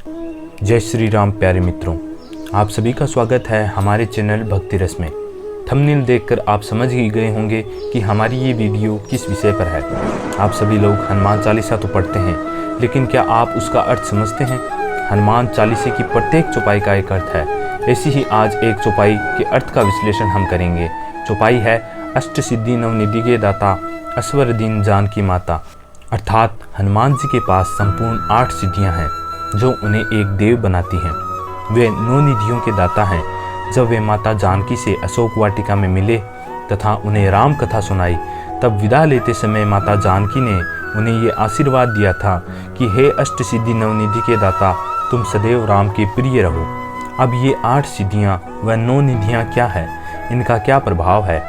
जय श्री राम प्यारे मित्रों, आप सभी का स्वागत है हमारे चैनल भक्ति रस में। थंबनेल देखकर आप समझ ही गए होंगे कि हमारी ये वीडियो किस विषय पर है। आप सभी लोग हनुमान चालीसा तो पढ़ते हैं, लेकिन क्या आप उसका अर्थ समझते हैं? हनुमान चालीसे की प्रत्येक चौपाई का एक अर्थ है। ऐसी ही आज एक चौपाई के अर्थ का विश्लेषण हम करेंगे। चौपाई है अष्ट सिद्धि नवनिधि के दाता, असवर दीन जानकी माता। अर्थात हनुमान जी के पास संपूर्ण 8 सिद्धियां हैं जो उन्हें एक देव बनाती हैं। वे 9 निधियों के दाता हैं। जब वे माता जानकी से अशोक वाटिका में मिले तथा उन्हें राम कथा सुनाई, तब विदा लेते समय माता जानकी ने उन्हें ये आशीर्वाद दिया था कि हे अष्ट सिद्धि नवनिधि के दाता, तुम सदैव राम के प्रिय रहो। अब ये 8 सिद्धियाँ व 9 निधियाँ क्या है, इनका क्या प्रभाव है,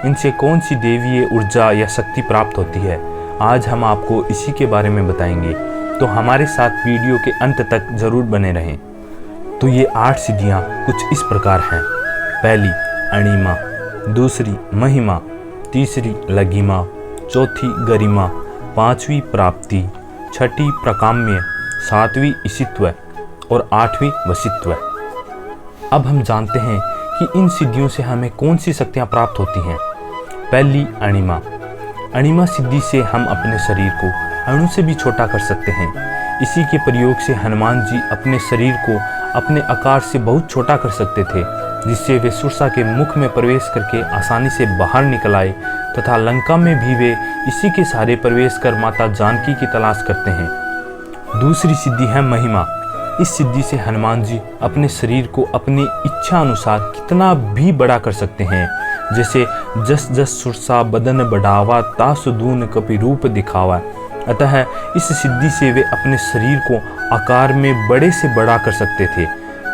इनसे कौन सी देवीय ऊर्जा या शक्ति प्राप्त होती है, आज हम आपको इसी के बारे में बताएंगे। तो हमारे साथ वीडियो के अंत तक जरूर बने रहें। तो ये 8 सिद्धियाँ कुछ इस प्रकार हैं। पहली अणिमा, दूसरी महिमा, तीसरी लघिमा, चौथी गरिमा, 5वीं प्राप्ति, 6ठी प्रकाम्य, 7वीं इशित्व और 8वीं वशित्व। अब हम जानते हैं कि इन सिद्धियों से हमें कौन सी शक्तियाँ प्राप्त होती हैं। पहली अणिमा। अणिमा सिद्धि से हम अपने शरीर को अणु से भी छोटा कर सकते हैं। इसी के प्रयोग से हनुमान जी अपने शरीर को अपने आकार से बहुत छोटा कर सकते थे, जिससे वे सुरसा के मुख में प्रवेश करके आसानी से बाहर निकल आए तथा लंका में भी वे इसी के सहारे प्रवेश कर माता जानकी की तलाश करते हैं। दूसरी सिद्धि है महिमा। इस सिद्धि से हनुमान जी अपने शरीर को अपनी इच्छा अनुसार कितना भी बड़ा कर सकते हैं। जैसे जस जस सुरसा बदन बढ़ावा, तासु दून कपि रूप दिखावा। अतः इस सिद्धि से वे अपने शरीर को आकार में बड़े से बड़ा कर सकते थे।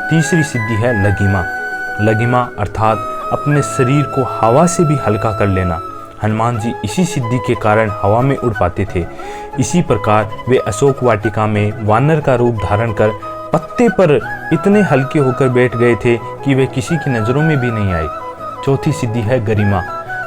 तीसरी सिद्धि है लघिमा। लघिमा अर्थात अपने शरीर को हवा से भी हल्का कर लेना। हनुमान जी इसी सिद्धि के कारण हवा में उड़ पाते थे। इसी प्रकार वे अशोक वाटिका में वानर का रूप धारण कर पत्ते पर इतने हल्के होकर बैठ गए थे कि वे किसी की नज़रों में भी नहीं आए। चौथी सिद्धि है गरिमा।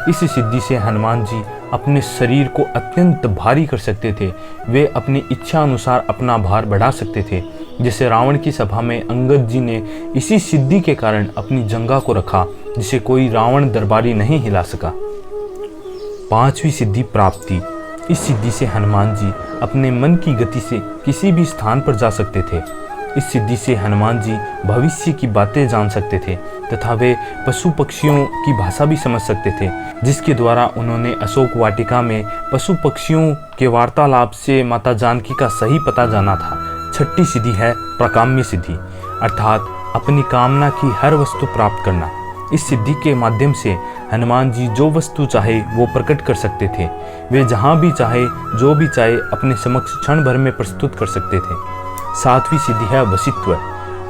इस सिद्धि से हनुमान जी अपने शरीर को अत्यंत भारी कर सकते थे। वे अपनी इच्छा अनुसार अपना भार बढ़ा सकते थे। जैसे रावण की सभा में अंगद जी ने इसी सिद्धि के कारण अपनी जंगा को रखा, जिसे कोई रावण दरबारी नहीं हिला सका। 5वीं सिद्धि प्राप्ति। इस सिद्धि से हनुमान जी अपने मन की गति से किसी भी स्थान पर जा सकते थे। इस सिद्धि से हनुमान जी भविष्य की बातें जान सकते थे तथा वे पशु पक्षियों की भाषा भी समझ सकते थे, जिसके द्वारा उन्होंने अशोक वाटिका में पशु पक्षियों के वार्तालाप से माता जानकी का सही पता जाना था। 6ठी सिद्धि है प्रकाम्य सिद्धि, अर्थात अपनी कामना की हर वस्तु प्राप्त करना। इस सिद्धि के माध्यम से हनुमान जी जो वस्तु चाहे वो प्रकट कर सकते थे। वे जहाँ भी चाहे जो भी चाहे अपने समक्ष क्षण भर में प्रस्तुत कर सकते थे। 7वीं सिद्धि है वशित्व,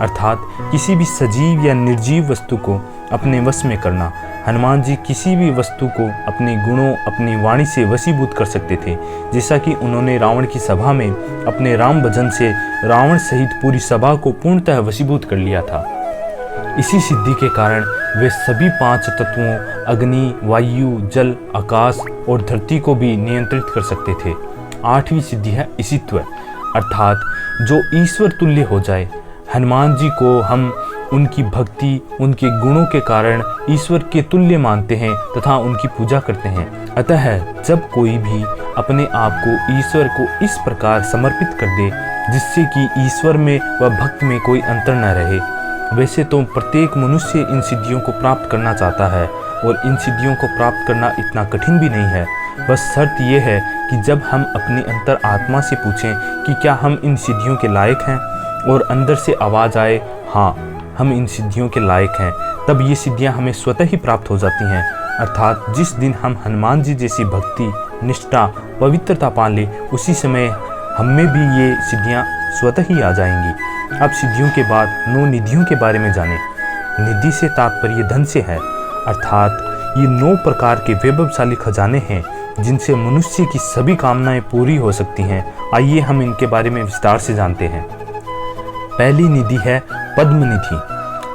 अर्थात किसी भी सजीव या निर्जीव वस्तु को अपने वश में करना। हनुमान जी किसी भी वस्तु को अपने गुणों, अपनी वाणी से वशीभूत कर सकते थे, जैसा कि उन्होंने रावण की सभा में अपने राम भजन से रावण सहित पूरी सभा को पूर्णतः वशीभूत कर लिया था। इसी सिद्धि के कारण वे सभी 5 तत्वों अग्नि, वायु, जल, आकाश और धरती को भी नियंत्रित कर सकते थे। 8वीं सिद्धि है इशित्व, अर्थात जो ईश्वर तुल्य हो जाए। हनुमान जी को हम उनकी भक्ति, उनके गुणों के कारण ईश्वर के तुल्य मानते हैं तथा उनकी पूजा करते हैं। अतः जब कोई भी अपने आप को ईश्वर को इस प्रकार समर्पित कर दे जिससे कि ईश्वर में व भक्त में कोई अंतर न रहे, वैसे तो प्रत्येक मनुष्य इन सिद्धियों को प्राप्त करना चाहता है और इन सिद्धियों को प्राप्त करना इतना कठिन भी नहीं है। बस शर्त यह है कि जब हम अपनी अंतर आत्मा से पूछें कि क्या हम इन सिद्धियों के लायक हैं और अंदर से आवाज़ आए हाँ हम इन सिद्धियों के लायक हैं, तब ये सिद्धियां हमें स्वतः ही प्राप्त हो जाती हैं। अर्थात जिस दिन हम हनुमान जी जैसी भक्ति, निष्ठा, पवित्रता पा लें, उसी समय हमें भी ये सिद्धियां स्वतः ही आ जाएंगी। अब सिद्धियों के बाद 9 निधियों के बारे में जानें। निधि से तात्पर्य धन से है, अर्थात ये 9 प्रकार के वैभवशाली खजाने हैं जिनसे मनुष्य की सभी कामनाएं पूरी हो सकती हैं। आइए हम इनके बारे में विस्तार से जानते हैं। पहली निधि है पद्म निधि।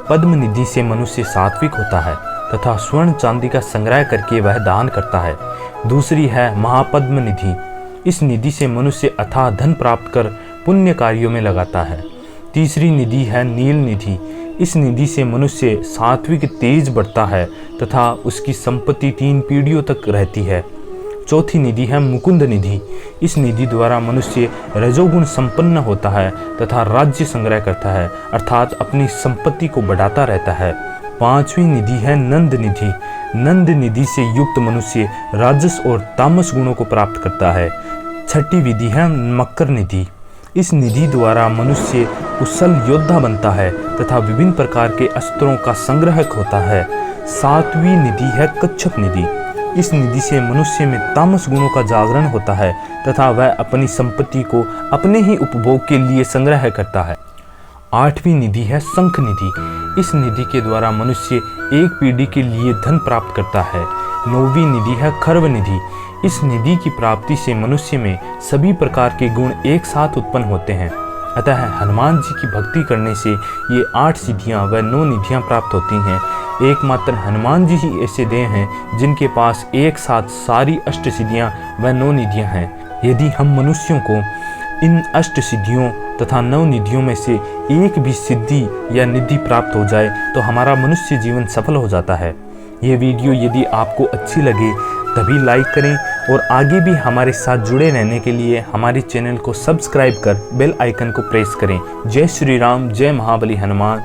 पद्म निधि से मनुष्य सात्विक होता है तथा स्वर्ण चांदी का संग्रह करके वह दान करता है। दूसरी है महापद्म निधि। इस निधि से मनुष्य अथाह धन प्राप्त कर पुण्य कार्यों में लगाता है। तीसरी निधि है नील निधि। इस निधि से मनुष्य सात्विक तेज बढ़ता है तथा उसकी संपत्ति 3 पीढ़ियों तक रहती है। चौथी निधि है मुकुंद निधि। इस निधि द्वारा मनुष्य रजोगुण संपन्न होता है तथा राज्य संग्रह करता है, अर्थात अपनी संपत्ति को बढ़ाता रहता है। पांचवी निधि है नंद निधि। नंद निधि से युक्त मनुष्य राजस और तामस गुणों को प्राप्त करता है। छठी विधि है मकर निधि। इस निधि द्वारा मनुष्य कुशल योद्धा बनता है तथा विभिन्न प्रकार के अस्त्रों का संग्रहक होता है। सातवीं निधि है कच्छप निधि। इस निधि से मनुष्य में तामस गुणों का जागरण होता है तथा वह अपनी संपत्ति को अपने ही उपभोग के लिए संग्रह करता है। आठवीं निधि है शंख निधि। इस निधि के द्वारा मनुष्य एक पीढ़ी के लिए धन प्राप्त करता है। नौवीं निधि है खर्व निधि। इस निधि की प्राप्ति से मनुष्य में सभी प्रकार के गुण एक साथ उत्पन्न होते हैं। अतः हनुमान जी की भक्ति करने से ये 8 सिद्धियां व 9 निधियां प्राप्त होती हैं। एकमात्र हनुमान जी ही ऐसे देव हैं जिनके पास एक साथ सारी 8 सिद्धियां व 9 निधियां हैं। यदि हम मनुष्यों को इन 8 सिद्धियों तथा 9 निधियों में से एक भी सिद्धि या निधि प्राप्त हो जाए तो हमारा मनुष्य जीवन सफल हो जाता है। ये वीडियो यदि आपको अच्छी लगे तभी लाइक करें और आगे भी हमारे साथ जुड़े रहने के लिए हमारे चैनल को सब्सक्राइब कर बेल आइकन को प्रेस करें। जय श्री राम, जय महाबली हनुमान।